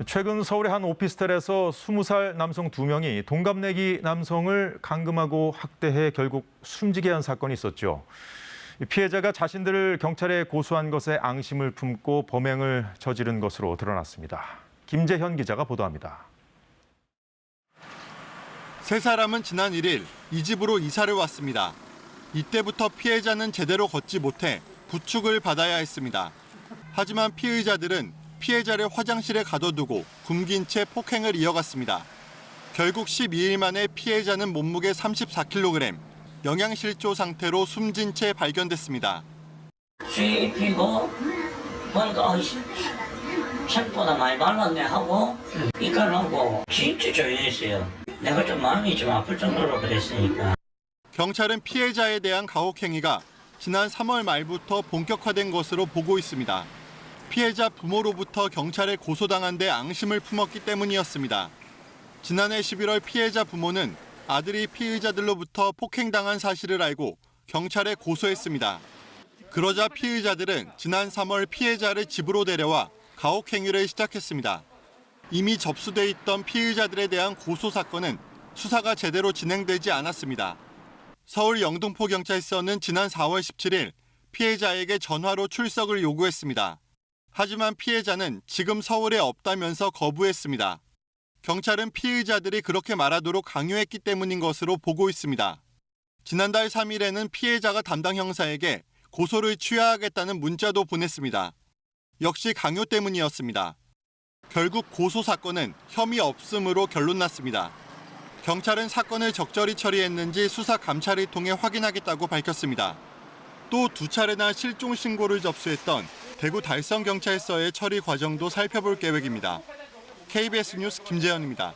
최근 서울의 한 오피스텔에서 20살 남성 2명이 동갑내기 남성을 감금하고 학대해 결국 숨지게 한 사건이 있었죠. 피해자가 자신들을 경찰에 고소한 것에 앙심을 품고 범행을 저지른 것으로 드러났습니다. 김재현 기자가 보도합니다. 세 사람은 지난 1일 이 집으로 이사를 왔습니다. 이때부터 피해자는 제대로 걷지 못해 부축을 받아야 했습니다. 하지만 피의자들은 피해자를 화장실에 가둬두고 굶긴 채 폭행을 이어갔습니다. 결국 12일 만에 피해자는 몸무게 34kg, 영양실조 상태로 숨진 채 발견됐습니다. 수익이 피고 보니까 생보다 많이 말랐네 하고 이깔나고 진짜 조용했어요. 내가 좀 마음이 좀 아플 정도로 그랬으니까. 경찰은 피해자에 대한 가혹행위가 지난 3월 말부터 본격화된 것으로 보고 있습니다. 피해자 부모로부터 경찰에 고소당한 데 앙심을 품었기 때문이었습니다. 지난해 11월 피해자 부모는 아들이 피의자들로부터 폭행당한 사실을 알고 경찰에 고소했습니다. 그러자 피의자들은 지난 3월 피해자를 집으로 데려와 가혹행위를 시작했습니다. 이미 접수돼 있던 피의자들에 대한 고소 사건은 수사가 제대로 진행되지 않았습니다. 서울 영등포경찰서는 지난 4월 17일 피해자에게 전화로 출석을 요구했습니다. 하지만 피해자는 지금 서울에 없다면서 거부했습니다. 경찰은 피의자들이 그렇게 말하도록 강요했기 때문인 것으로 보고 있습니다. 지난달 3일에는 피해자가 담당 형사에게 고소를 취하하겠다는 문자도 보냈습니다. 역시 강요 때문이었습니다. 결국 고소 사건은 혐의 없음으로 결론났습니다. 경찰은 사건을 적절히 처리했는지 수사 감찰을 통해 확인하겠다고 밝혔습니다. 또 2차례나 실종 신고를 접수했던 대구 달성경찰서의 처리 과정도 살펴볼 계획입니다. KBS 뉴스 김재현입니다.